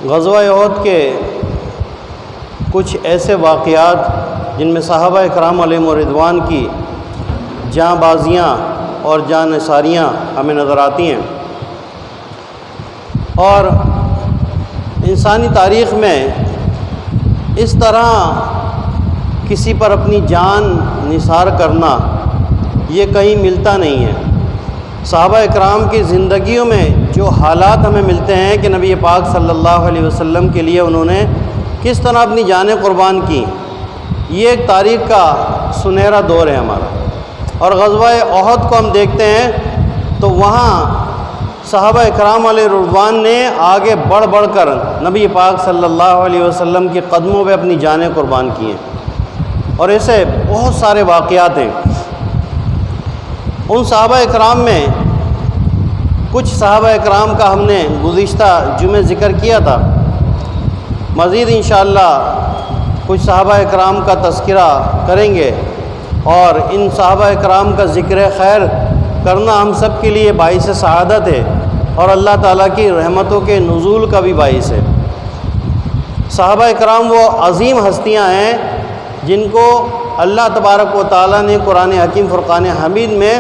غزوہ احد کے کچھ ایسے واقعات جن میں صحابہ اکرام علیہم رضوان کی جاں بازیاں اور جاں نثاریاں ہمیں نظر آتی ہیں، اور انسانی تاریخ میں اس طرح کسی پر اپنی جان نثار کرنا یہ کہیں ملتا نہیں ہے۔ صحابہ اکرام کی زندگیوں میں جو حالات ہمیں ملتے ہیں کہ نبی پاک صلی اللہ علیہ وسلم کے لیے انہوں نے کس طرح اپنی جانیں قربان کی، یہ ایک تاریخ کا سنہرا دور ہے ہمارا۔ اور غزوہ احد کو ہم دیکھتے ہیں تو وہاں صحابہ اکرام علیہ رضوان نے آگے بڑھ بڑھ کر نبی پاک صلی اللہ علیہ وسلم کے قدموں پہ اپنی جانیں قربان کی ہیں، اور ایسے بہت سارے واقعات ہیں۔ ان صحابہ اکرام میں کچھ صحابہ اکرام کا ہم نے گزشتہ جمعے ذکر کیا تھا، مزید انشاءاللہ کچھ صحابہ اکرام کا تذکرہ کریں گے، اور ان صحابہ اکرام کا ذکر خیر کرنا ہم سب کے لیے باعث سعادت ہے اور اللہ تعالیٰ کی رحمتوں کے نزول کا بھی باعث ہے۔ صحابہ اکرام وہ عظیم ہستیاں ہیں جن کو اللہ تبارک و تعالیٰ نے قرآن حکیم فرقان حمید میں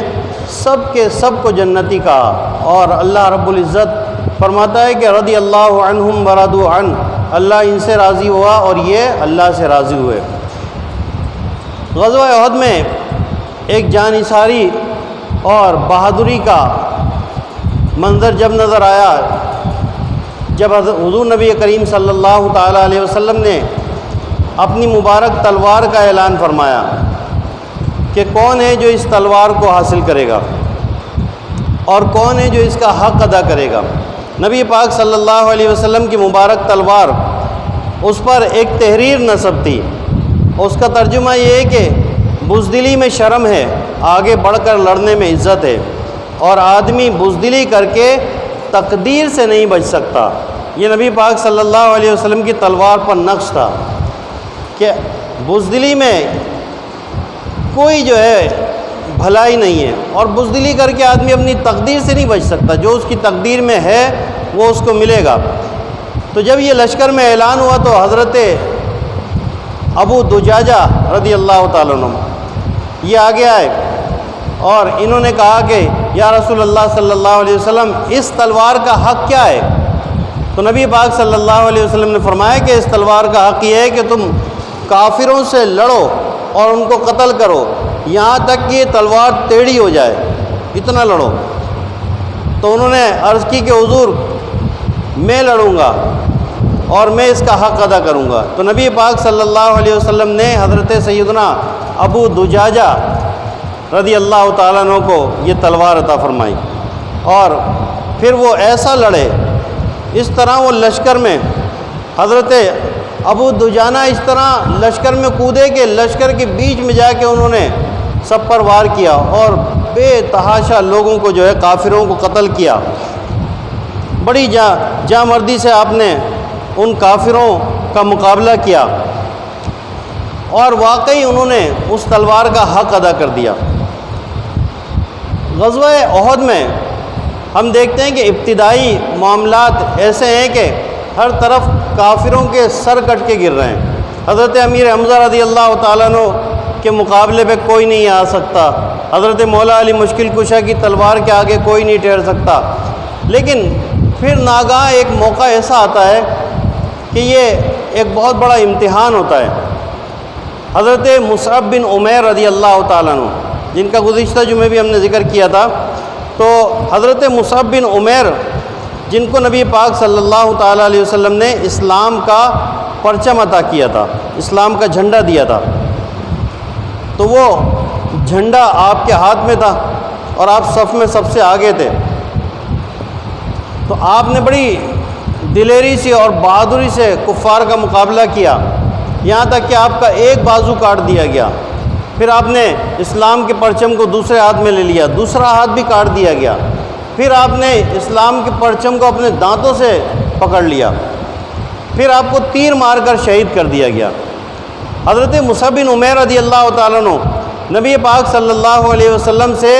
سب کے سب کو جنتی کہا، اور اللہ رب العزت فرماتا ہے کہ رضی اللہ عنہم ورضوا عنہ، اللہ ان سے راضی ہوا اور یہ اللہ سے راضی ہوئے۔ غزوہ احد میں ایک جانثاری اور بہادری کا منظر جب نظر آیا، جب حضور نبی کریم صلی اللہ تعالیٰ علیہ وسلم نے اپنی مبارک تلوار کا اعلان فرمایا کہ کون ہے جو اس تلوار کو حاصل کرے گا اور کون ہے جو اس کا حق ادا کرے گا۔ نبی پاک صلی اللہ علیہ وسلم کی مبارک تلوار، اس پر ایک تحریر نصب تھی، اس کا ترجمہ یہ ہے کہ بزدلی میں شرم ہے، آگے بڑھ کر لڑنے میں عزت ہے، اور آدمی بزدلی کر کے تقدیر سے نہیں بچ سکتا۔ یہ نبی پاک صلی اللہ علیہ وسلم کی تلوار پر نقش تھا کہ بزدلی میں کوئی جو ہے بھلائی نہیں ہے، اور بزدلی کر کے آدمی اپنی تقدیر سے نہیں بچ سکتا، جو اس کی تقدیر میں ہے وہ اس کو ملے گا۔ تو جب یہ لشکر میں اعلان ہوا تو حضرت ابو دجاجہ رضی اللہ تعالیٰ عنہ یہ آگے آئے اور انہوں نے کہا کہ یا رسول اللہ صلی اللہ علیہ وسلم، اس تلوار کا حق کیا ہے؟ تو نبی پاک صلی اللہ علیہ وسلم نے فرمایا کہ اس تلوار کا حق یہ ہے کہ تم کافروں سے لڑو اور ان کو قتل کرو یہاں تک کہ یہ تلوار ٹیڑھی ہو جائے، اتنا لڑو۔ تو انہوں نے عرض کی کہ حضور میں لڑوں گا اور میں اس کا حق ادا کروں گا۔ تو نبی پاک صلی اللہ علیہ وسلم نے حضرت سیدنا ابو دجاجہ رضی اللہ تعالیٰ عنہ کو یہ تلوار عطا فرمائی، اور پھر وہ ایسا لڑے، اس طرح وہ لشکر میں حضرت ابو دجانہ اس طرح لشکر میں کودے کہ لشکر کے بیچ میں جا کے انہوں نے سب پر وار کیا اور بے تحاشا لوگوں کو جو ہے کافروں کو قتل کیا۔ بڑی جاں مردی سے آپ نے ان کافروں کا مقابلہ کیا، اور واقعی انہوں نے اس تلوار کا حق ادا کر دیا۔ غزوہ احد میں ہم دیکھتے ہیں کہ ابتدائی معاملات ایسے ہیں کہ ہر طرف کافروں کے سر کٹ کے گر رہے ہیں۔ حضرت امیر حمزہ رضی اللہ تعالیٰ عنہ کے مقابلے پہ کوئی نہیں آ سکتا، حضرت مولا علی مشکل کشا کی تلوار کے آگے کوئی نہیں ٹھہر سکتا، لیکن پھر ناگہاں ایک موقع ایسا آتا ہے کہ یہ ایک بہت بڑا امتحان ہوتا ہے۔ حضرت مصعب بن عمیر رضی اللہ تعالیٰ عنہ، جن کا گزشتہ جمعے بھی ہم نے ذکر کیا تھا، تو حضرت مصعب بن عمیر جن کو نبی پاک صلی اللہ تعالیٰ علیہ وسلم نے اسلام کا پرچم عطا کیا تھا، اسلام کا جھنڈا دیا تھا، تو وہ جھنڈا آپ کے ہاتھ میں تھا اور آپ صف میں سب سے آگے تھے۔ تو آپ نے بڑی دلیری سے اور بہادری سے کفار کا مقابلہ کیا، یہاں تک کہ آپ کا ایک بازو کاٹ دیا گیا۔ پھر آپ نے اسلام کے پرچم کو دوسرے ہاتھ میں لے لیا، دوسرا ہاتھ بھی کاٹ دیا گیا۔ پھر آپ نے اسلام کے پرچم کو اپنے دانتوں سے پکڑ لیا، پھر آپ کو تیر مار کر شہید کر دیا گیا۔ حضرت مصعب بن عمیر رضی اللہ تعالیٰ عنہ نبی پاک صلی اللہ علیہ وسلم سے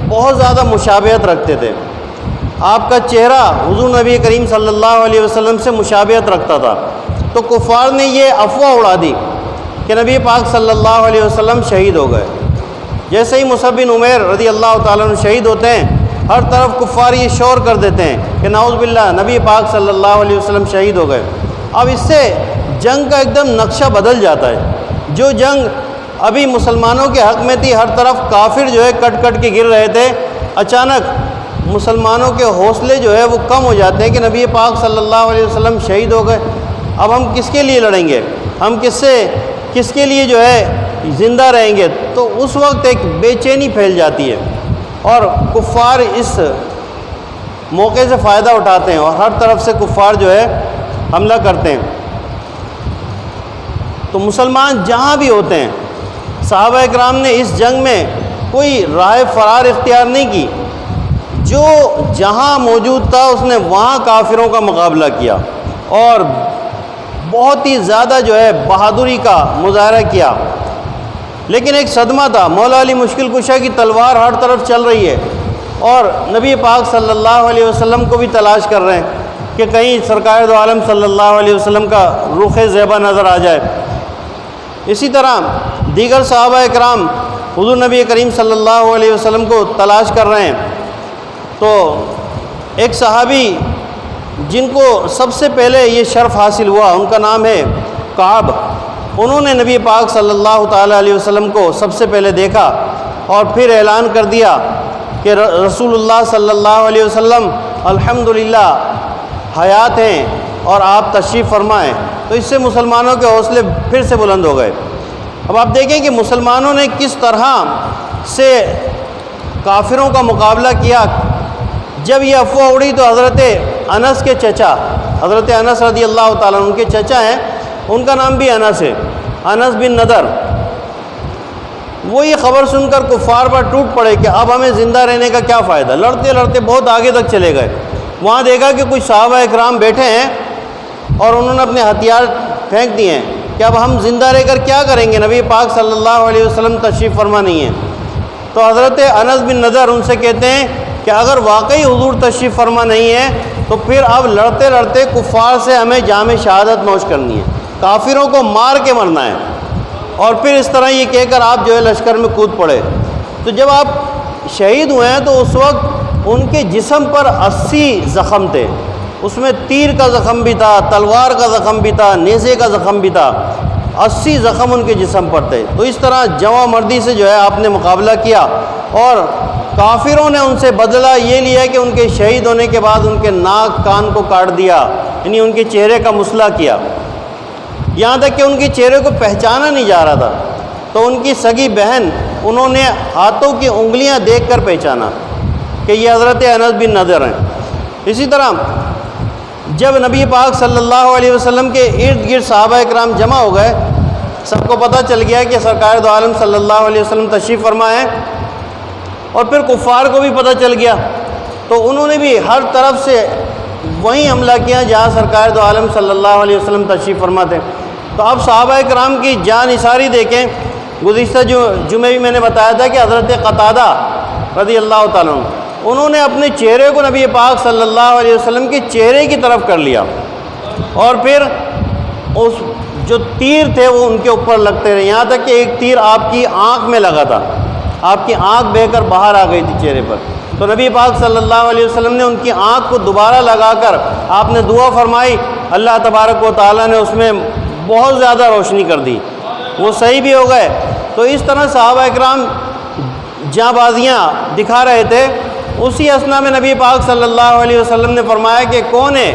بہت زیادہ مشابہت رکھتے تھے، آپ کا چہرہ حضور نبی کریم صلی اللہ علیہ وسلم سے مشابہت رکھتا تھا، تو کفار نے یہ افواہ اڑا دی کہ نبی پاک صلی اللہ علیہ وسلم شہید ہو گئے۔ جیسے ہی مصعب بن عمیر رضی اللہ تعالیٰ عنہ شہید ہوتے ہیں، ہر طرف کفار یہ شور کر دیتے ہیں کہ نعوذ باللہ نبی پاک صلی اللہ علیہ وسلم شہید ہو گئے۔ اب اس سے جنگ کا ایک دم نقشہ بدل جاتا ہے۔ جو جنگ ابھی مسلمانوں کے حق میں تھی، ہر طرف کافر جو ہے کٹ کٹ کے گر رہے تھے، اچانک مسلمانوں کے حوصلے جو ہے وہ کم ہو جاتے ہیں کہ نبی پاک صلی اللہ علیہ وسلم شہید ہو گئے، اب ہم کس کے لیے لڑیں گے، ہم کس کے لیے جو ہے زندہ رہیں گے۔ تو اس وقت ایک بے چینی پھیل جاتی ہے اور کفار اس موقع سے فائدہ اٹھاتے ہیں اور ہر طرف سے کفار جو ہے حملہ کرتے ہیں۔ تو مسلمان جہاں بھی ہوتے ہیں، صحابہ اکرام نے اس جنگ میں کوئی راہ فرار اختیار نہیں کی، جو جہاں موجود تھا اس نے وہاں کافروں کا مقابلہ کیا اور بہت ہی زیادہ جو ہے بہادری کا مظاہرہ کیا۔ لیکن ایک صدمہ تھا، مولا علی مشکل کشا کی تلوار ہر طرف چل رہی ہے اور نبی پاک صلی اللہ علیہ وسلم کو بھی تلاش کر رہے ہیں کہ کہیں سرکار دو عالم صلی اللہ علیہ وسلم کا رخ زیبہ نظر آ جائے۔ اسی طرح دیگر صحابہ اکرام حضور نبی کریم صلی اللہ علیہ وسلم کو تلاش کر رہے ہیں۔ تو ایک صحابی جن کو سب سے پہلے یہ شرف حاصل ہوا، ان کا نام ہے کعب۔ انہوں نے نبی پاک صلی اللہ تعالیٰ علیہ وسلم کو سب سے پہلے دیکھا اور پھر اعلان کر دیا کہ رسول اللہ صلی اللہ علیہ وسلم الحمدللہ حیات ہیں اور آپ تشریف فرمائیں۔ تو اس سے مسلمانوں کے حوصلے پھر سے بلند ہو گئے۔ اب آپ دیکھیں کہ مسلمانوں نے کس طرح سے کافروں کا مقابلہ کیا۔ جب یہ افواہ اڑی تو حضرت انس کے چچا، حضرت انس رضی اللہ تعالیٰ ان کے چچا ہیں، ان کا نام بھی انس ہے، انس بن نضر، وہ یہ خبر سن کر کفار پر ٹوٹ پڑے کہ اب ہمیں زندہ رہنے کا کیا فائدہ۔ لڑتے لڑتے بہت آگے تک چلے گئے، وہاں دیکھا کہ کچھ صحابہ اکرام بیٹھے ہیں اور انہوں نے اپنے ہتھیار پھینک دیے ہیں کہ اب ہم زندہ رہ کر کیا کریں گے، نبی پاک صلی اللہ علیہ وسلم تشریف فرما نہیں ہے۔ تو حضرت انس بن نضر ان سے کہتے ہیں کہ اگر واقعی حضور تشریف فرما نہیں ہے تو پھر اب لڑتے لڑتے کفار سے ہمیں جام شہادت نوش کرنی ہے، کافروں کو مار کے مرنا ہے۔ اور پھر اس طرح یہ کہہ کر آپ جو ہے لشکر میں کود پڑے۔ تو جب آپ شہید ہوئے ہیں تو اس وقت ان کے جسم پر 80 زخم تھے، اس میں تیر کا زخم بھی تھا، تلوار کا زخم بھی تھا، نیزے کا زخم بھی تھا، 80 زخم ان کے جسم پر تھے۔ تو اس طرح جواں مردی سے جو ہے آپ نے مقابلہ کیا اور کافروں نے ان سے بدلہ یہ لیا کہ ان کے شہید ہونے کے بعد ان کے ناک کان کو کاٹ دیا، یعنی ان کے چہرے کا مسئلہ کیا، یہاں تک کہ ان کے چہرے کو پہچانا نہیں جا رہا تھا۔ تو ان کی سگی بہن انہوں نے ہاتھوں کی انگلیاں دیکھ کر پہچانا کہ یہ حضرت انس بن نضر ہیں۔ اسی طرح جب نبی پاک صلی اللہ علیہ وسلم کے ارد گرد صحابہ اکرام جمع ہو گئے، سب کو پتہ چل گیا کہ سرکار دو عالم صلی اللہ علیہ وسلم تشریف فرما ہے، اور پھر کفار کو بھی پتہ چل گیا، تو انہوں نے بھی ہر طرف سے وہیں حملہ کیا جہاں سرکار دو عالم صلی اللہ علیہ وسلم تشریف فرما تھے۔ تو آپ صحابہ اکرام کی جان نثاری دیکھیں۔ گزشتہ جمعے بھی میں نے بتایا تھا کہ حضرت قتادہ رضی اللہ تعالیٰ عنہ انہوں نے اپنے چہرے کو نبی پاک صلی اللہ علیہ وسلم کے چہرے کی طرف کر لیا اور پھر اس جو تیر تھے وہ ان کے اوپر لگتے رہے، یہاں تک کہ ایک تیر آپ کی آنکھ میں لگا تھا، آپ کی آنکھ بہہ کر باہر آ گئی تھی چہرے پر۔ تو نبی پاک صلی اللہ علیہ وسلم نے ان کی آنکھ کو دوبارہ لگا کر آپ نے دعا فرمائی، اللہ تبارک و تعالیٰ نے اس میں بہت زیادہ روشنی کر دی، وہ صحیح بھی ہو گئے۔ تو اس طرح صحابہ اکرام جاں بازیاں دکھا رہے تھے۔ اسی اثنا میں نبی پاک صلی اللہ علیہ وسلم نے فرمایا کہ کون ہے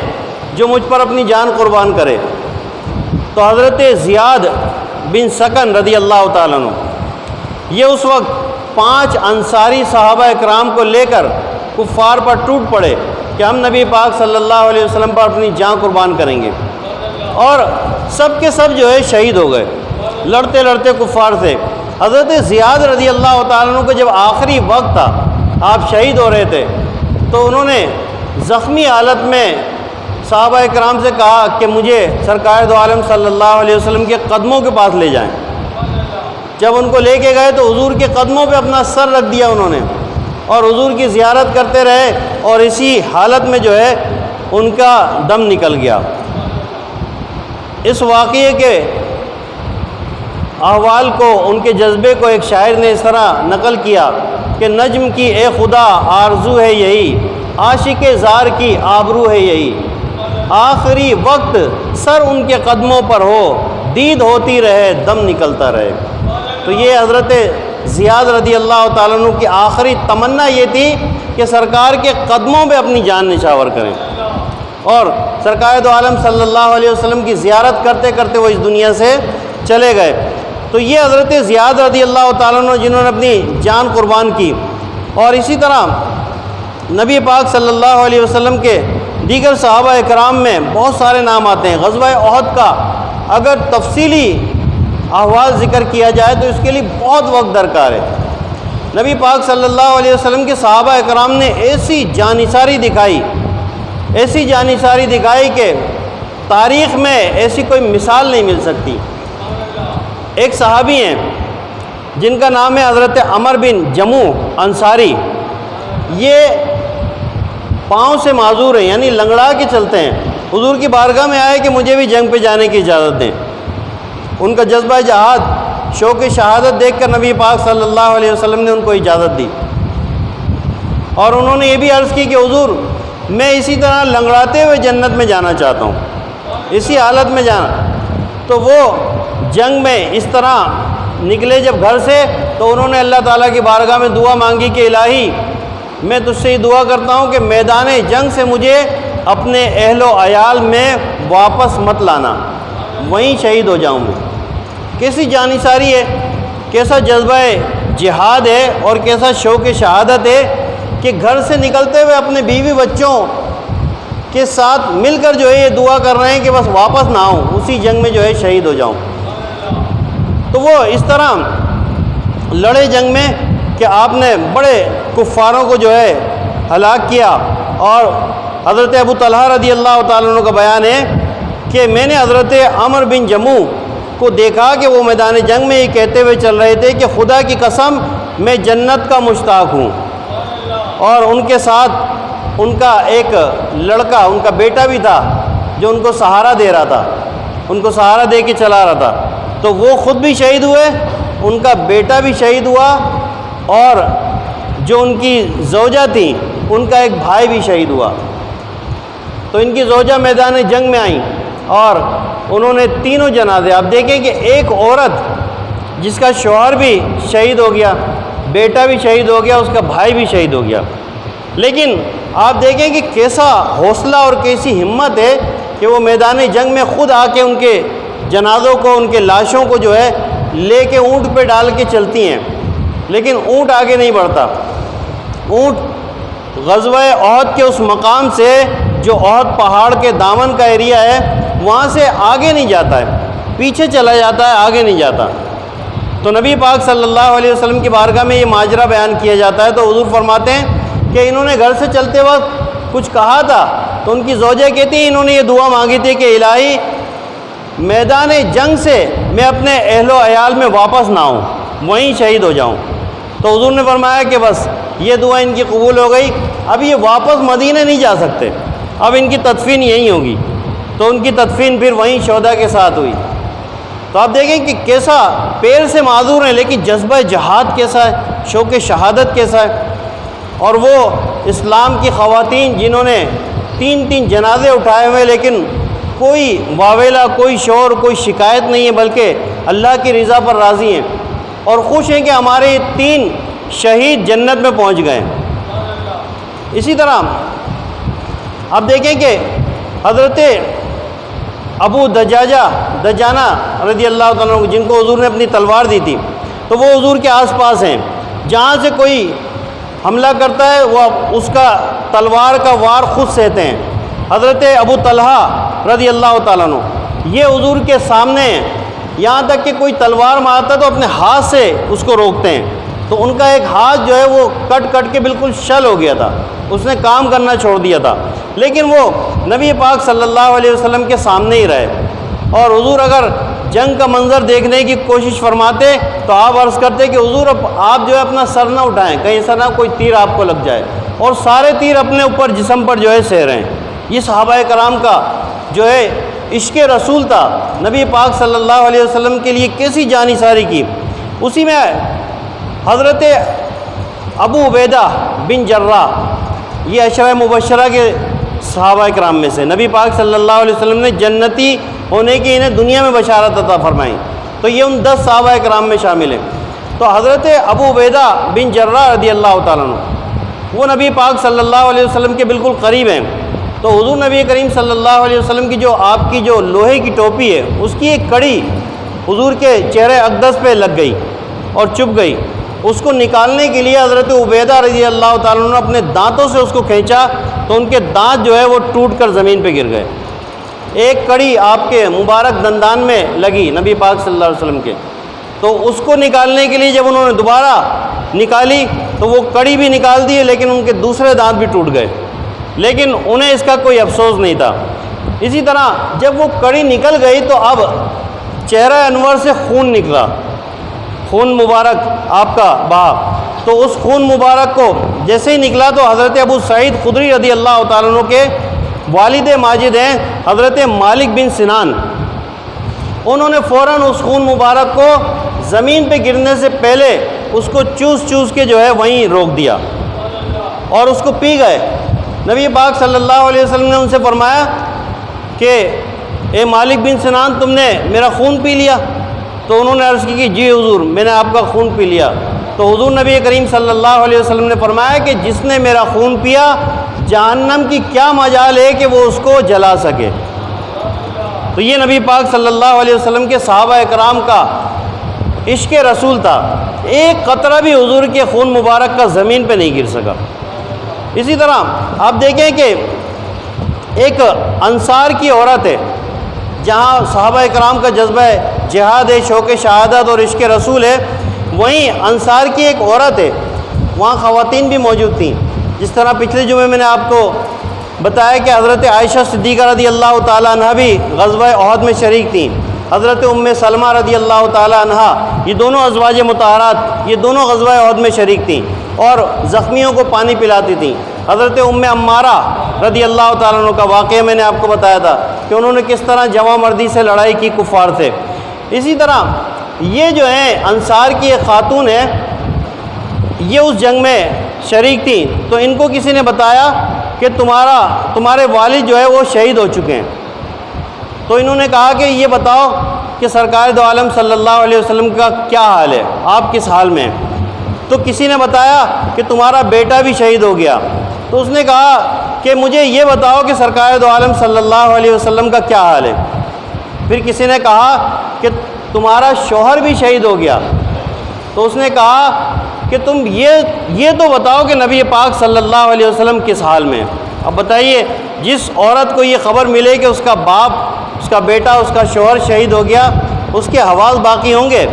جو مجھ پر اپنی جان قربان کرے؟ تو حضرت زیاد بن سکن رضی اللہ تعالیٰ عنہ یہ اس وقت 5 انصاری صحابہ اکرام کو لے کر کفار پر ٹوٹ پڑے کہ ہم نبی پاک صلی اللہ علیہ وسلم پر اپنی جان قربان کریں گے، اور سب کے سب جو ہے شہید ہو گئے لڑتے لڑتے کفار سے۔ حضرت زیاد رضی اللہ تعالیٰ عنہ کو جب آخری وقت تھا، آپ شہید ہو رہے تھے، تو انہوں نے زخمی حالت میں صحابہ اکرام سے کہا کہ مجھے سرکار دو عالم صلی اللہ علیہ وسلم کے قدموں کے پاس لے جائیں۔ جب ان کو لے کے گئے تو حضور کے قدموں پہ اپنا سر رکھ دیا انہوں نے اور حضور کی زیارت کرتے رہے، اور اسی حالت میں جو ہے ان کا دم نکل گیا۔ اس واقعے کے احوال کو، ان کے جذبے کو ایک شاعر نے اس طرح نقل کیا کہ نجم کی اے خدا آرزو ہے یہی، عاشق زار کی آبرو ہے یہی، آخری وقت سر ان کے قدموں پر ہو، دید ہوتی رہے دم نکلتا رہے۔ تو یہ حضرت زیاد رضی اللہ تعالیٰ عنہ کی آخری تمنا یہ تھی کہ سرکار کے قدموں پہ اپنی جان نچھاور کریں، اور سرکار دو عالم صلی اللہ علیہ وسلم کی زیارت کرتے کرتے وہ اس دنیا سے چلے گئے۔ تو یہ حضرت زیاد رضی اللہ تعالیٰ عنہ جنہوں نے اپنی جان قربان کی۔ اور اسی طرح نبی پاک صلی اللہ علیہ وسلم کے دیگر صحابہ اکرام میں بہت سارے نام آتے ہیں۔ غزوہ احد کا اگر تفصیلی احوال ذکر کیا جائے تو اس کے لیے بہت وقت درکار ہے۔ نبی پاک صلی اللہ علیہ وسلم کے صحابہ اکرام نے ایسی جانثاری دکھائی کہ تاریخ میں ایسی کوئی مثال نہیں مل سکتی۔ ایک صحابی ہیں جن کا نام ہے حضرت عمر بن جموح انصاری، یہ پاؤں سے معذور ہیں، یعنی لنگڑا کے چلتے ہیں۔ حضور کی بارگاہ میں آئے کہ مجھے بھی جنگ پہ جانے کی اجازت دیں۔ ان کا جذبہ جہاد، شوق شہادت دیکھ کر نبی پاک صلی اللہ علیہ وسلم نے ان کو اجازت دی، اور انہوں نے یہ بھی عرض کی کہ حضور میں اسی طرح لنگڑاتے ہوئے جنت میں جانا چاہتا ہوں، اسی حالت میں جانا۔ تو وہ جنگ میں اس طرح نکلے جب گھر سے، تو انہوں نے اللہ تعالیٰ کی بارگاہ میں دعا مانگی کہ الہی میں تجھ سے یہ دعا کرتا ہوں کہ میدان جنگ سے مجھے اپنے اہل و عیال میں واپس مت لانا، وہیں شہید ہو جاؤں میں۔ کیسی جانثاری ہے، کیسا جذبہ جہاد ہے، اور کیسا شوق شہادت ہے کہ گھر سے نکلتے ہوئے اپنے بیوی بچوں کے ساتھ مل کر جو ہے یہ دعا کر رہے ہیں کہ بس واپس نہ آؤں، اسی جنگ میں جو ہے شہید ہو جاؤں۔ تو وہ اس طرح لڑے جنگ میں کہ آپ نے بڑے کفاروں کو جو ہے ہلاک کیا۔ اور حضرت ابو طلحہ رضی اللہ تعالیٰ عنہ کا بیان ہے کہ میں نے حضرت عمر بن جموح کو دیکھا کہ وہ میدان جنگ میں یہ کہتے ہوئے چل رہے تھے کہ خدا کی قسم میں جنت کا مشتاق ہوں، اور ان کے ساتھ ان کا ایک لڑکا، ان کا بیٹا بھی تھا جو ان کو سہارا دے رہا تھا، ان کو سہارا دے کے چلا رہا تھا۔ تو وہ خود بھی شہید ہوئے، ان کا بیٹا بھی شہید ہوا، اور جو ان کی زوجہ تھیں ان کا ایک بھائی بھی شہید ہوا۔ تو ان کی زوجہ میدان جنگ میں آئیں اور انہوں نے تینوں جنازے، آپ دیکھیں کہ ایک عورت جس کا شوہر بھی شہید ہو گیا، بیٹا بھی شہید ہو گیا، اس کا بھائی بھی شہید ہو گیا، لیکن آپ دیکھیں کہ کیسا حوصلہ اور کیسی ہمت ہے کہ وہ میدان جنگ میں خود آ کے ان کے جنازوں کو، ان کے لاشوں کو جو ہے لے کے اونٹ پہ ڈال کے چلتی ہیں، لیکن اونٹ آگے نہیں بڑھتا۔ اونٹ غزوہ احد کے اس مقام سے جو احد پہاڑ کے دامن کا ایریا ہے وہاں سے آگے نہیں جاتا ہے، پیچھے چلا جاتا ہے، آگے نہیں جاتا۔ تو نبی پاک صلی اللہ علیہ وسلم کی بارگاہ میں یہ ماجرا بیان کیا جاتا ہے، تو حضور فرماتے ہیں کہ انہوں نے گھر سے چلتے وقت کچھ کہا تھا، تو ان کی زوجہ کہتی ہیں انہوں نے یہ دعا مانگی تھی کہ الہی میدان جنگ سے میں اپنے اہل و عیال میں واپس نہ آؤں، وہیں شہید ہو جاؤں۔ تو حضور نے فرمایا کہ بس یہ دعا ان کی قبول ہو گئی، اب یہ واپس مدینہ نہیں جا سکتے، اب ان کی تدفین یہیں ہوگی۔ تو ان کی تدفین پھر وہیں شہداء کے ساتھ ہوئی۔ تو آپ دیکھیں کہ کیسا پیر سے معذور ہیں، لیکن جذبہ جہاد کیسا ہے، شوق شہادت کیسا ہے۔ اور وہ اسلام کی خواتین جنہوں نے 3 جنازے اٹھائے ہوئے، لیکن کوئی واویلا، کوئی شور، کوئی شکایت نہیں ہے، بلکہ اللہ کی رضا پر راضی ہیں اور خوش ہیں کہ ہمارے 3 شہید جنت میں پہنچ گئے۔ اسی طرح آپ دیکھیں کہ حضرت ابو دجانہ رضی اللہ تعالیٰ عنہ، جن کو حضور نے اپنی تلوار دی تھی، تو وہ حضور کے آس پاس ہیں، جہاں سے کوئی حملہ کرتا ہے وہ اس کا تلوار کا وار خود سہتے ہیں۔ حضرت ابو طلحہ رضی اللہ تعالیٰ عنہ یہ حضور کے سامنے ہیں، یہاں تک کہ کوئی تلوار مارتا تو اپنے ہاتھ سے اس کو روکتے ہیں، تو ان کا ایک ہاتھ جو ہے وہ کٹ کے بالکل شل ہو گیا تھا، اس نے کام کرنا چھوڑ دیا تھا، لیکن وہ نبی پاک صلی اللہ علیہ وسلم کے سامنے ہی رہے۔ اور حضور اگر جنگ کا منظر دیکھنے کی کوشش فرماتے تو آپ عرض کرتے کہ حضور آپ جو ہے اپنا سر نہ اٹھائیں، کہیں ایسا نہ کوئی تیر آپ کو لگ جائے، اور سارے تیر اپنے اوپر جسم پر جو ہے سہ رہے ہیں۔ یہ صحابہ کرام کا جو ہے عشق رسول تھا، نبی پاک صلی اللہ علیہ وسلم کے لیے کیسی جان نثاری کی۔ اسی میں حضرت ابو عبیدہ بن جراح، یہ عشرہ مبشرہ کے صحابہ کرام میں سے، نبی پاک صلی اللہ علیہ وسلم نے جنتی ہونے کی انہیں دنیا میں بشارت عطا فرمائی، تو یہ ان 10 صحابہ کرام میں شامل ہیں۔ تو حضرت ابو عبیدہ بن جراح رضی اللہ تعالیٰ عنہ وہ نبی پاک صلی اللہ علیہ وسلم کے بالکل قریب ہیں۔ تو حضور نبی کریم صلی اللہ علیہ وسلم کی جو آپ کی جو لوہے کی ٹوپی ہے، اس کی ایک کڑی حضور کے چہرے اقدس پہ لگ گئی اور چبھ گئی۔ اس کو نکالنے کے لیے حضرت عبیدہ رضی اللہ تعالیٰ عنہ نے اپنے دانتوں سے اس کو کھینچا تو ان کے دانت جو ہے وہ ٹوٹ کر زمین پہ گر گئے۔ ایک کڑی آپ کے مبارک دندان میں لگی نبی پاک صلی اللہ علیہ وسلم کے، تو اس کو نکالنے کے لیے جب انہوں نے دوبارہ نکالی تو وہ کڑی بھی نکال دی، لیکن ان کے دوسرے دانت بھی ٹوٹ گئے، لیکن انہیں اس کا کوئی افسوس نہیں تھا۔ اسی طرح جب وہ کڑی نکل گئی تو اب چہرہ انور سے خون نکلا، خون مبارک آپ کا بہا، تو اس خون مبارک کو جیسے ہی نکلا تو حضرت ابو سعید خدری رضی اللہ تعالیٰ عنہ کے والد ماجد ہیں حضرت مالک بن سنان، انہوں نے فوراً اس خون مبارک کو زمین پہ گرنے سے پہلے اس کو چوس چوس کے جو ہے وہیں روک دیا اور اس کو پی گئے۔ نبی پاک صلی اللہ علیہ وسلم نے ان سے فرمایا کہ اے مالک بن سنان، تم نے میرا خون پی لیا؟ تو انہوں نے عرض کی کہ جی حضور، میں نے آپ کا خون پی لیا۔ تو حضور نبی کریم صلی اللہ علیہ وسلم نے فرمایا کہ جس نے میرا خون پیا، جہنم کی کیا مجال ہے کہ وہ اس کو جلا سکے۔ تو یہ نبی پاک صلی اللہ علیہ وسلم کے صحابہ کرام کا عشق رسول تھا، ایک قطرہ بھی حضور کے خون مبارک کا زمین پہ نہیں گر سکا۔ اسی طرح آپ دیکھیں کہ ایک انصار کی عورت ہے، جہاں صحابہ کرام کا جذبہ جہاد ہے، شوق شہادت اور عشق رسول ہے، وہیں انصار کی ایک عورت ہے، وہاں خواتین بھی موجود تھیں۔ جس طرح پچھلے جمعے میں نے آپ کو بتایا کہ حضرت عائشہ صدیقہ رضی اللہ تعالیٰ عنہ بھی غزوہ احد میں شریک تھیں، حضرت ام سلمہ رضی اللہ تعالیٰ عنہ، یہ دونوں ازواج مطہرات یہ دونوں غزوہ احد میں شریک تھیں اور زخمیوں کو پانی پلاتی تھیں۔ حضرت ام عمارہ رضی اللہ تعالیٰ عنہ کا واقعہ میں نے آپ کو بتایا تھا کہ انہوں نے کس طرح جواں مردی سے لڑائی کی کفار سے۔ اسی طرح یہ جو ہیں انصار کی ایک خاتون ہے، یہ اس جنگ میں شریک تھیں، تو ان کو کسی نے بتایا کہ تمہارے والد جو ہے وہ شہید ہو چکے ہیں۔ تو انہوں نے کہا کہ یہ بتاؤ کہ سرکار دو عالم صلی اللہ علیہ وسلم کا کیا حال ہے، آپ کس حال میں ہیں؟ تو کسی نے بتایا کہ تمہارا بیٹا بھی شہید ہو گیا۔ تو اس نے کہا کہ مجھے یہ بتاؤ کہ سرکار دو عالم صلی اللہ علیہ وسلم کا کیا حال ہے؟ پھر کسی نے کہا کہ تمہارا شوہر بھی شہید ہو گیا۔ تو اس نے کہا کہ تم یہ تو بتاؤ کہ نبی پاک صلی اللہ علیہ وسلم کس حال میں ہیں۔ اب بتائیے، جس عورت کو یہ خبر ملے کہ اس کا باپ، اس کا بیٹا، اس کا شوہر شہید ہو گیا، اس کے حواس باقی ہوں گے؟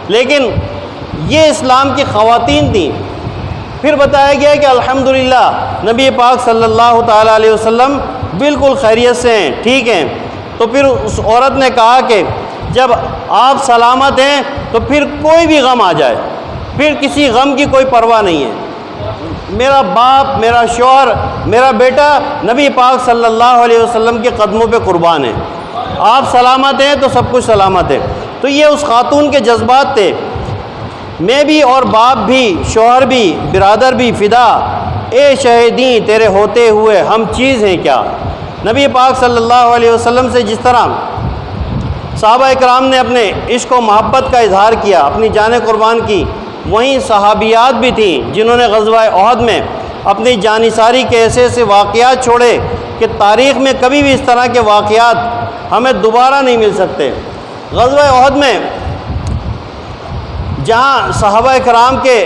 لیکن یہ اسلام کی خواتین تھیں۔ پھر بتایا گیا کہ الحمدللہ نبی پاک صلی اللہ تعالیٰ علیہ وسلم بالکل خیریت سے ہیں، ٹھیک ہیں۔ تو پھر اس عورت نے کہا کہ جب آپ سلامت ہیں تو پھر کوئی بھی غم آ جائے، پھر کسی غم کی کوئی پرواہ نہیں ہے۔ میرا باپ، میرا شوہر، میرا بیٹا نبی پاک صلی اللہ علیہ وسلم کے قدموں پہ قربان ہے، آپ سلامت ہیں تو سب کچھ سلامت ہے۔ تو یہ اس خاتون کے جذبات تھے، میں بھی اور باپ بھی، شوہر بھی، برادر بھی فدا، اے شہیدیں تیرے ہوتے ہوئے ہم چیز ہیں کیا۔ نبی پاک صلی اللہ علیہ وسلم سے جس طرح صحابہ کرام نے اپنے عشق و محبت کا اظہار کیا، اپنی جانیں قربان کی، وہیں صحابیات بھی تھیں جنہوں نے غزوہ احد میں اپنی جان نثاری کے ایسے ایسے واقعات چھوڑے کہ تاریخ میں کبھی بھی اس طرح کے واقعات ہمیں دوبارہ نہیں مل سکتے۔ غزوہ احد میں جہاں صحابہ کرام کے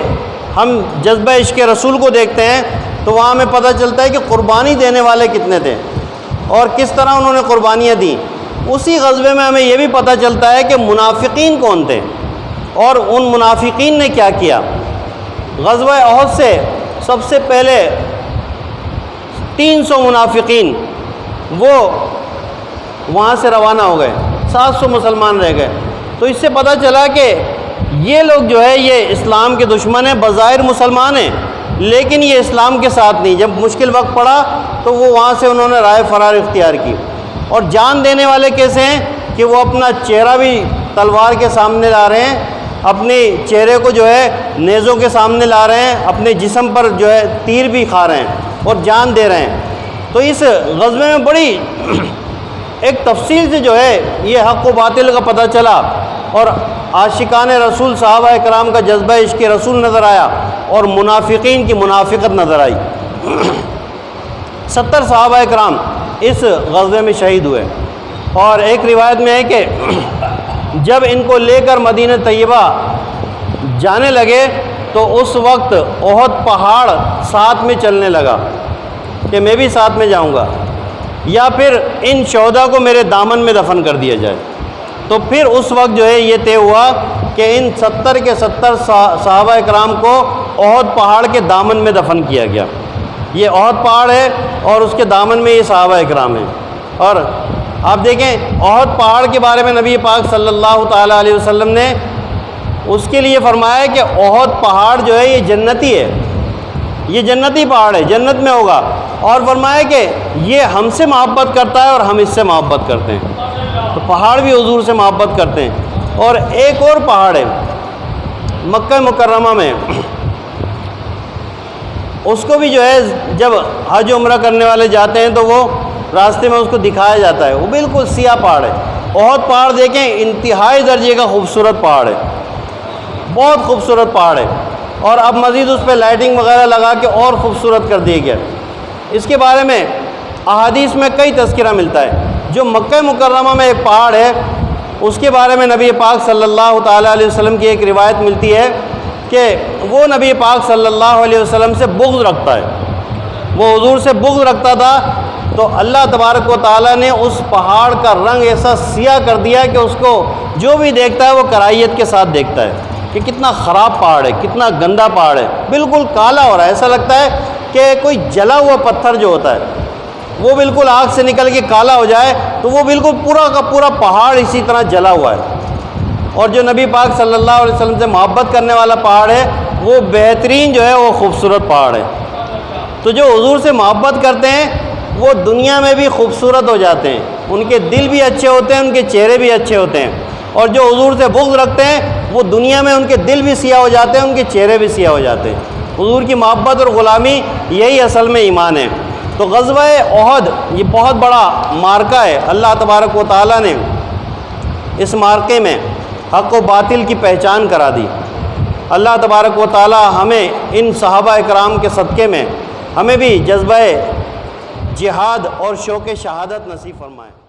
ہم جذبہ عشق رسول کو دیکھتے ہیں تو وہاں ہمیں پتہ چلتا ہے کہ قربانی دینے والے کتنے تھے اور کس طرح انہوں نے قربانیاں دیں۔ اسی غزوے میں ہمیں یہ بھی پتہ چلتا ہے کہ منافقین کون تھے اور ان منافقین نے کیا کیا۔ غزوہ احد سے سب سے پہلے 300 منافقین وہ وہاں سے روانہ ہو گئے۔ 700 مسلمان رہ گئے۔ تو اس سے پتہ چلا کہ یہ لوگ جو ہے یہ اسلام کے دشمن ہیں، بظاہر مسلمان ہیں لیکن یہ اسلام کے ساتھ نہیں۔ جب مشکل وقت پڑا تو وہ وہاں سے انہوں نے رائے فرار اختیار کی۔ اور جان دینے والے کیسے ہیں کہ وہ اپنا چہرہ بھی تلوار کے سامنے لا رہے ہیں، اپنے چہرے کو جو ہے نیزوں کے سامنے لا رہے ہیں، اپنے جسم پر جو ہے تیر بھی کھا رہے ہیں اور جان دے رہے ہیں۔ تو اس غزوے میں بڑی ایک تفصیل سے جو ہے یہ حق و باطل کا پتہ چلا، اور عاشقان رسول صحابہ کرام کا جذبہ عشق رسول نظر آیا، اور منافقین کی منافقت نظر آئی۔ 70 صحابہ کرام اس غزوے میں شہید ہوئے، اور ایک روایت میں ہے کہ جب ان کو لے کر مدینہ طیبہ جانے لگے تو اس وقت احد پہاڑ ساتھ میں چلنے لگا کہ میں بھی ساتھ میں جاؤں گا، یا پھر ان شہداء کو میرے دامن میں دفن کر دیا جائے۔ تو پھر اس وقت جو ہے یہ طے ہوا کہ ان 70 کے 70 صحابہ کرام کو احد پہاڑ کے دامن میں دفن کیا گیا۔ یہ احد پہاڑ ہے اور اس کے دامن میں یہ صحابہ کرام ہیں۔ اور آپ دیکھیں احد پہاڑ کے بارے میں نبی پاک صلی اللہ تعالیٰ علیہ وسلم نے اس کے لیے فرمایا کہ احد پہاڑ جو ہے یہ جنتی ہے، یہ جنتی پہاڑ ہے، جنت میں ہوگا۔ اور فرمایا کہ یہ ہم سے محبت کرتا ہے اور ہم اس سے محبت کرتے ہیں۔ تو پہاڑ بھی حضور سے محبت کرتے ہیں۔ اور ایک اور پہاڑ ہے مکہ مکرمہ میں، اس کو بھی جو ہے جب حج عمرہ کرنے والے جاتے ہیں تو وہ راستے میں اس کو دکھایا جاتا ہے، وہ بالکل سیاہ پہاڑ ہے۔ احد پہاڑ دیکھیں انتہائی درجے کا خوبصورت پہاڑ ہے، بہت خوبصورت پہاڑ ہے، اور اب مزید اس پہ لائٹنگ وغیرہ لگا کے اور خوبصورت کر دیا گیا۔ اس کے بارے میں احادیث میں کئی تذکرہ ملتا ہے۔ جو مکہ مکرمہ میں ایک پہاڑ ہے اس کے بارے میں نبی پاک صلی اللہ تعالیٰ علیہ وسلم کی ایک روایت ملتی ہے کہ وہ نبی پاک صلی اللہ علیہ وسلم سے بغض رکھتا ہے، وہ حضور سے بغض رکھتا تھا، تو اللہ تبارک و تعالیٰ نے اس پہاڑ کا رنگ ایسا سیاہ کر دیا کہ اس کو جو بھی دیکھتا ہے وہ کراہیت کے ساتھ دیکھتا ہے کہ کتنا خراب پہاڑ ہے، کتنا گندا پہاڑ ہے، بالکل کالا ہو رہا ہے۔ ایسا لگتا ہے کہ کوئی جلا ہوا پتھر جو ہوتا ہے وہ بالکل آگ سے نکل کے کالا ہو جائے تو وہ بالکل پورا کا پورا پہاڑ اسی طرح جلا ہوا ہے۔ اور جو نبی پاک صلی اللہ علیہ وسلم سے محبت کرنے والا پہاڑ ہے وہ بہترین جو ہے وہ خوبصورت پہاڑ ہے۔ تو جو حضور سے محبت کرتے ہیں وہ دنیا میں بھی خوبصورت ہو جاتے ہیں، ان کے دل بھی اچھے ہوتے ہیں، ان کے چہرے بھی اچھے ہوتے ہیں۔ اور جو حضور سے بغض رکھتے ہیں وہ دنیا میں ان کے دل بھی سیاہ ہو جاتے ہیں، ان کے چہرے بھی سیاہ ہو جاتے ہیں۔ حضور کی محبت اور غلامی یہی اصل میں ایمان ہے۔ تو غزوہ احد یہ بہت بڑا معرکہ ہے، اللہ تبارک و تعالیٰ نے اس معرکے میں حق و باطل کی پہچان کرا دی۔ اللہ تبارک و تعالیٰ ہمیں ان صحابہ کرام کے صدقے میں ہمیں بھی جذبہ جہاد اور شوق شہادت نصیب فرمائے۔